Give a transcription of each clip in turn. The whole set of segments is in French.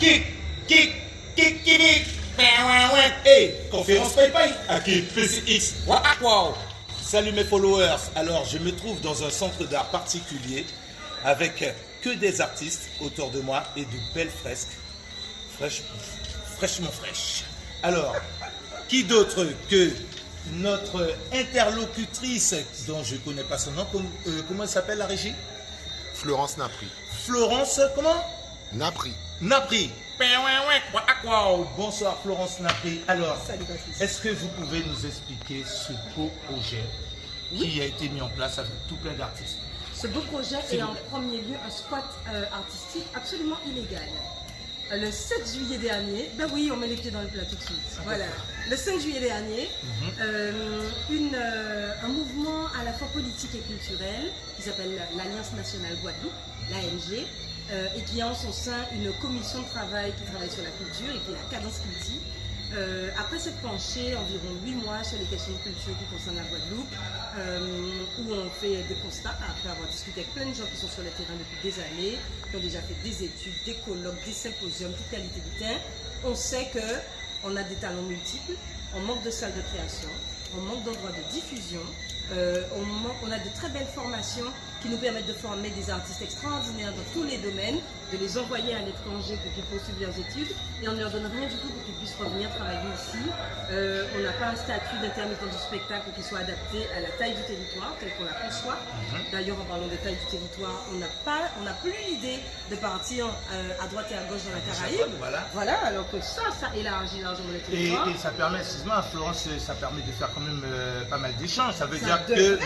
Kick, kick, kick, kick, kick. Hey, conférence PayPay à Kick PCX. Wow. Salut mes followers. Alors, je me trouve dans un centre d'art particulier avec que des artistes autour de moi et de belles fresques. Fraîchement fraîches. Alors, qui d'autre que notre interlocutrice, dont je ne connais pas son nom, comment elle s'appelle la régie? Florence Napri. Florence, comment? Napri. Napri. Bonsoir Florence Napri. Alors, est-ce que vous pouvez nous expliquer ce beau projet qui a été mis en place avec tout plein d'artistes? Ce beau projet est en premier lieu un squat artistique absolument illégal. Le 7 juillet dernier, ben oui, on met les pieds dans le plat tout de suite. Voilà. Le 5 juillet dernier, un mouvement à la fois politique et culturel qui s'appelle l'Alliance nationale Guadeloupe, l'ANG, et qui a en son sein une commission de travail qui travaille sur la culture et qui est la Cadence Culti. Après s'être penché environ 8 mois sur les questions de culture qui concernent la Guadeloupe, où on fait des constats après avoir discuté avec plein de gens qui sont sur le terrain depuis des années, qui ont déjà fait des études, des colloques, des symposiums, toute qualité du terrain, on sait qu'on a des talents multiples, on manque de salles de création, on manque d'endroits de diffusion, on a de très belles formations qui nous permettent de former des artistes extraordinaires dans tous les domaines, de les envoyer à l'étranger pour qu'ils poursuivent leurs études et on ne leur donne rien du tout pour qu'ils puissent revenir travailler ici. On n'a pas un statut d'intermittent du spectacle qui soit adapté à la taille du territoire tel qu'on la conçoit. D'ailleurs, en parlant de taille du territoire, on n'a plus l'idée de partir à droite et à gauche dans la Caraïbe. Voilà, alors que ça élargit largement le territoire. Et ça permet, excuse-moi Florence, ça permet de faire quand même pas mal d'échanges. Ça veut dire que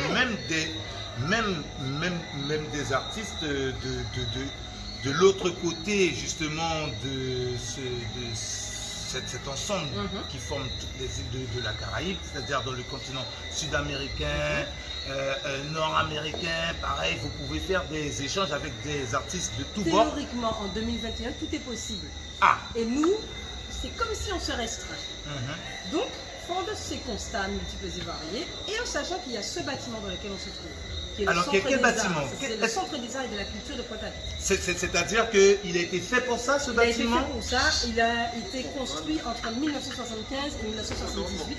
même des artistes de l'autre côté justement de cet ensemble qui forme toutes les îles de la Caraïbe, c'est-à-dire dans le continent sud-américain, nord-américain, pareil, vous pouvez faire des échanges avec des artistes de tous bords. Théoriquement, en 2021, tout est possible. Ah. Et nous, c'est comme si on se restreint. Donc, fort de ces constats multiples et variés, et en sachant qu'il y a ce bâtiment dans lequel on se trouve. Alors, quel bâtiment? C'est le Centre des Arts et de la Culture de Pointe-à-Pitre. C'est-à-dire qu'il a été fait pour ça, ce bâtiment? Il a été fait pour ça. Il a été construit entre 1975 et 1978.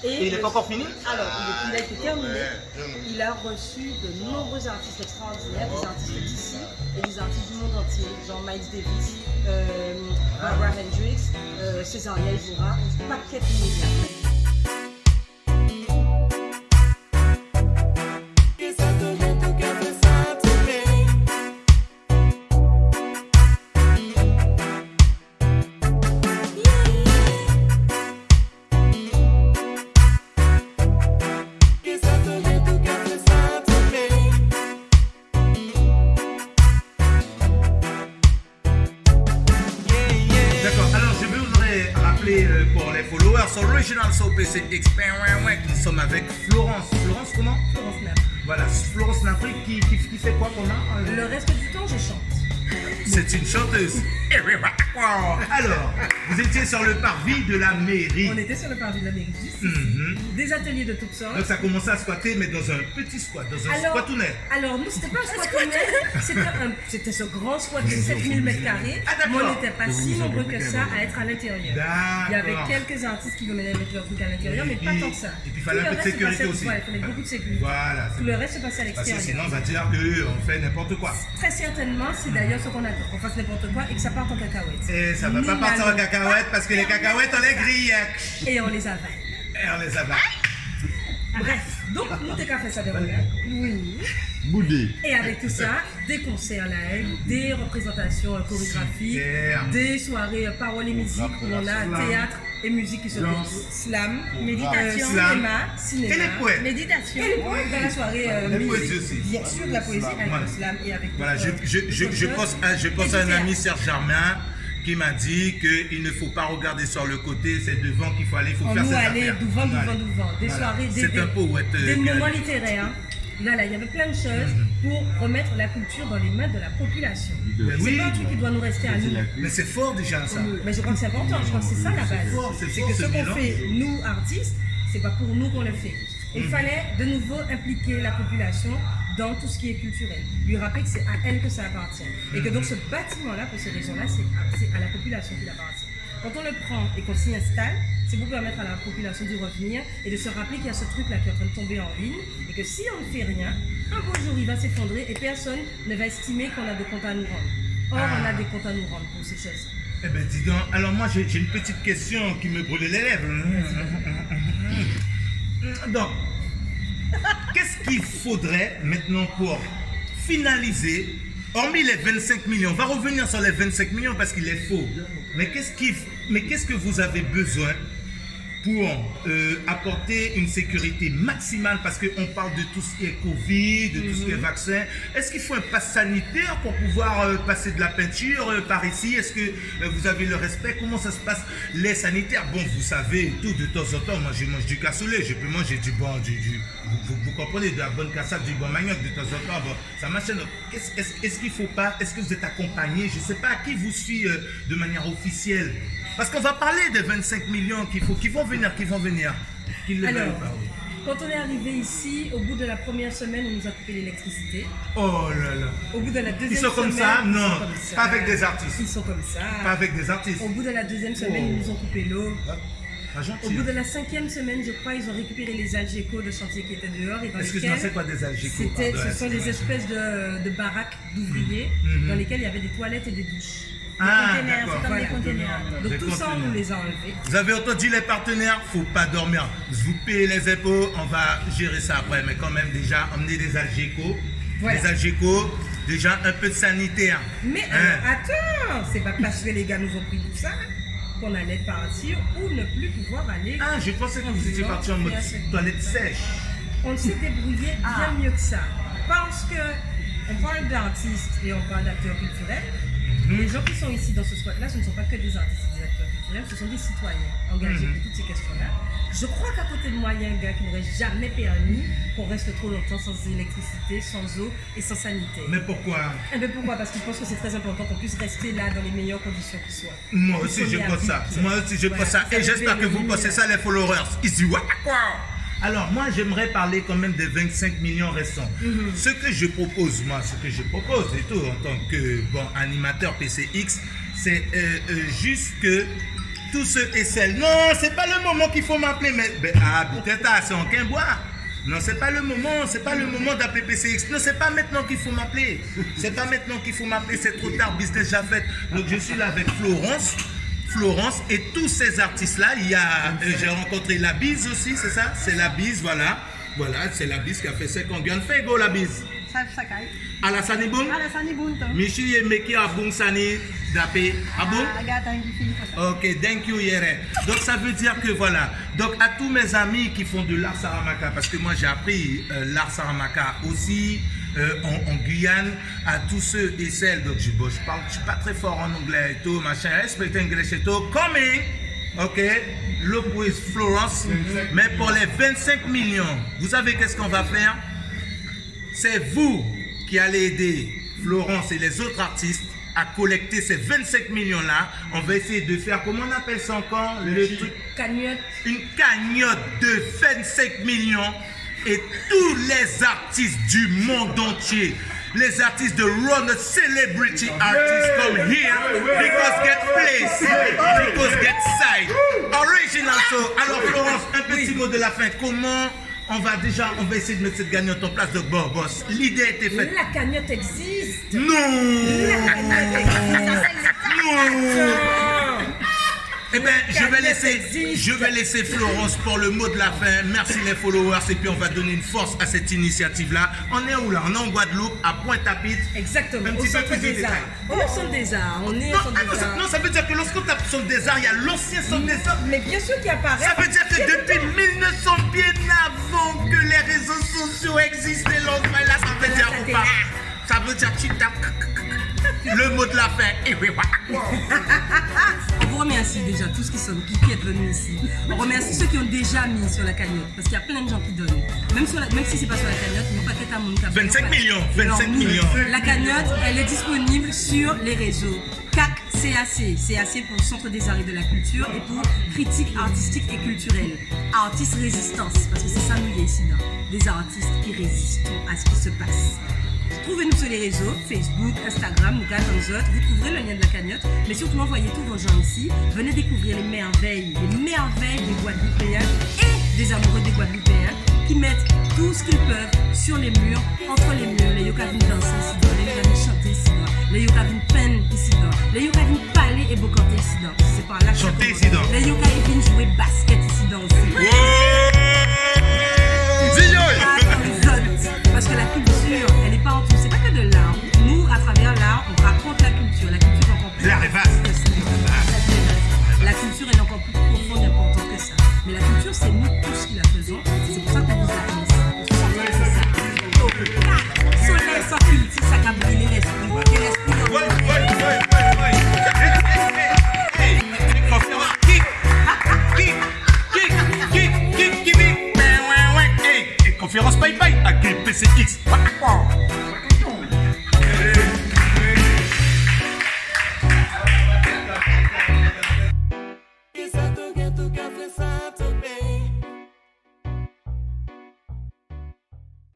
Et il n'est pas encore fini? Alors, il a été terminé. Il a reçu de nombreux artistes extraordinaires, des artistes d'ici et des artistes du monde entier, genre Miles Davis, Barbara Hendricks, Césaria Evora, un paquet de musiciens. Pour les followers, Original Soul PCX, nous sommes avec Florence. Florence comment? Florence Napri. Voilà, Florence Napri qui fait quoi qu'on a? Le reste du temps, je chante. C'est une chanteuse. Alors, vous étiez sur le parvis de la mairie. On était sur le parvis de la mairie, des ateliers de toutes sortes. Donc ça commençait à squatter, mais dans un petit squat, dans un squatounet. Alors nous, c'était pas un squatounet, c'était ce grand squat de 7000 m², mais on n'était pas si nombreux que ça à être à l'intérieur. Il y avait quelques artistes qui venaient mettre leur truc à l'intérieur, mais pas tant que ça. Et puis il fallait un peu de sécurité aussi. Ouais, il fallait beaucoup de sécurité. Voilà. Tout le reste se passait à l'extérieur. Parce que sinon, on va dire qu'on fait n'importe quoi. Très certainement, c'est d'ailleurs ce qu'on attend, qu'on fasse n'importe quoi et que ça parte en cacahuète. Et ça va pas partir en cacahuète parce que les cacahuètes, on les grille. Et on les avale. Bref, donc nous t'es qu'à faire ça de regard. Oui. Boudé. Et avec tout ça, des concerts live, des représentations chorégraphiques, des soirées paroles et musique où on a théâtre et musique qui se font. Slam, méditation, cinéma, et les poètes. Méditation. Et les poètes dans la soirée musique. Aussi. Bien sûr de la poésie avec le slam et avec voilà, je pense à un ami Serge Germain qui m'a dit qu'il ne faut pas regarder sur le côté, c'est devant qu'il faut aller, il faut faire ses affaires. Devant. Des soirées, des moments littéraires. Là, il y avait plein de choses pour remettre la culture dans les mains de la population. C'est pas un truc qui doit nous rester à nous. Mais c'est fort déjà ça. Mais je crois que c'est important, je crois que c'est ça la base. C'est que ce qu'on fait, nous artistes, c'est pas pour nous qu'on le fait. Il fallait de nouveau impliquer la population dans tout ce qui est culturel. Lui rappeler que c'est à elle que ça appartient. Et que donc ce bâtiment-là, pour ces raisons-là, c'est à la population qu'il appartient. Quand on le prend et qu'on s'y installe, c'est pour permettre à la population d'y revenir et de se rappeler qu'il y a ce truc-là qui est en train de tomber en ruine et que si on ne fait rien, un beau jour il va s'effondrer et personne ne va estimer qu'on a des comptes à nous rendre. Or, on a des comptes à nous rendre pour ces choses. Eh ben dis donc, alors moi j'ai une petite question qui me brûle les lèvres. Donc, qu'est-ce qu'il faudrait maintenant pour finaliser, hormis les 25 millions, on va revenir sur les 25 millions parce qu'il est faux, mais qu'est-ce que vous avez besoin pour apporter une sécurité maximale, parce qu'on parle de tout ce qui est Covid, de tout ce qui est vaccin. Est-ce qu'il faut un pass sanitaire pour pouvoir passer de la peinture par ici? Est-ce que vous avez le respect? Comment ça se passe? Les sanitaires, bon, vous savez, tout de temps en temps, moi je mange du cassoulet, je peux manger du bon, vous comprenez, de la bonne cassade, du bon manioc, de temps en temps, bon, ça marche. Est-ce qu'il faut pas, est-ce que vous êtes accompagné? Je ne sais pas à qui vous suit de manière officielle. Parce qu'on va parler des 25 millions qui vont venir. Alors, quand on est arrivé ici, au bout de la première semaine, on nous a coupé l'électricité. Oh là là. Au bout de la deuxième semaine, ils sont comme ça? Non, pas avec des artistes. Ils sont comme ça. Pas avec des artistes. Au bout de la deuxième semaine, ils nous ont coupé l'eau. Pas gentil. Au bout de la 5e semaine, je crois, ils ont récupéré les Algeco de chantier qui étaient dehors. Excuse-moi, c'est quoi des Algeco? Ce sont des espèces de baraques d'ouvriers dans lesquelles il y avait des toilettes et des douches. D'accord. C'est comme des containers. Donc tout ça, on nous les a enlevés. Vous avez entendu les partenaires? Faut pas dormir. Vous payez les impôts, on va gérer ça après. Mais quand même, déjà, emmener des Algeco. Voilà. Des Algeco, déjà un peu de sanitaire. Mais attends, c'est pas parce que les gars nous ont pris tout ça qu'on allait partir ou ne plus pouvoir aller. Ah, je pensais que vous étiez parti en mode toilette sèche. On s'est débrouillé bien mieux que ça. Parce que on parle d'artistes et on parle d'acteurs culturels. Les gens qui sont ici dans ce spot-là, ce ne sont pas que des artistes et des acteurs culturels, ce sont des citoyens engagés pour toutes ces questions-là. Je crois qu'à côté de moi, il y a un gars qui n'aurait jamais permis qu'on reste trop longtemps sans électricité, sans eau et sans sanitaire. Mais pourquoi? Eh bien pourquoi? Parce qu'il pense que c'est très important qu'on puisse rester là dans les meilleures conditions qui soient. Moi aussi, je pense ça. Moi aussi, je pense ça. Et j'espère que vous pensez ça, les followers. Ici, quoi? Alors, moi, j'aimerais parler quand même des 25 millions restants. Ce que je propose, et tout, en tant que animateur PCX, c'est juste que tous ceux et celles... Non, c'est pas le moment qu'il faut m'appeler, mais... peut-être, c'est en Quimbois. Non, c'est pas le moment d'appeler PCX. Non, c'est pas maintenant qu'il faut m'appeler. C'est trop tard, business déjà fait. Donc, je suis là avec Florence et tous ces artistes-là. Il y a, j'ai rencontré La Bise aussi, c'est ça? C'est La Bise, voilà. Voilà, c'est La Bise qui a fait 5 ans. Bien fait, go La Bise. Sakai. Alasani Boum? Alasani Boum. Michi et Meki a Boum Sani Dapé. Ah bon? Ok, thank you Yere. Donc ça veut dire que voilà. Donc à tous mes amis qui font de l'art Saramaka, parce que moi j'ai appris l'art Saramaka aussi en Guyane, à tous ceux et celles, donc je suis pas très fort en anglais et tout, machin, respect English et tout, coming, ok, look with Florence, mais pour les 25 millions, vous savez qu'est-ce qu'on va faire? C'est vous qui allez aider Florence et les autres artistes à collecter ces 25 millions-là. On va essayer de faire, comment on appelle ça encore? Le truc, Cagnotte. une cagnotte de 25 millions. Et tous les artistes du monde entier, les artistes de Run the Celebrity Artists come here because get place, because get side. Original show. Alors Florence, un petit mot de la fin. Comment on va essayer de mettre cette cagnotte en place de boss. L'idée a été faite. La cagnotte existe. Non. La cagnotte existe. Non. Eh bien, je vais laisser Florence pour le mot de la fin. Merci les followers et puis on va donner une force à cette initiative-là. On est où là? On est en Guadeloupe, à Pointe-à-Pitre. Exactement. Un petit peu plus de détails. Au centre des arts. On est au centre des arts. Non, ça veut dire que lorsqu'on tape centre des arts, il y a l'ancien centre des arts. Mais bien sûr qu'il apparaît. Ça veut dire que depuis 1900, bien avant que les réseaux sociaux existent, les langues, là, ça veut dire ou pas? Ça veut dire tu tapes. Le mot de la fin. On vous remercie déjà tous qui êtes venus ici. On remercie ceux qui ont déjà mis sur la cagnotte parce qu'il y a plein de gens qui donnent. Même si c'est pas sur la cagnotte, ils n'ont pas peut-être à mon 25 millions. 25 millions. La cagnotte, elle est disponible sur les réseaux CAC CAC pour le Centre des Arts et de la Culture et pour Critique Artistique et Culturelle. Artistes Résistance, parce que c'est ça nous y est ici, là. Des artistes qui résistent à ce qui se passe. Trouvez-nous sur les réseaux, Facebook, Instagram, Nougat, Danzot. Vous trouverez le lien de la cagnotte. Mais surtout, envoyez tous vos gens ici. Venez découvrir les merveilles des Guadeloupéens et des amoureux des Guadeloupéens qui mettent tout ce qu'ils peuvent sur les murs, entre les murs. Les Yokavines danser ici, les Yokavines chanter ici, les Yokavines peindre ici, les Yokavines parler et bocanter ici. C'est par là que chanter ici. les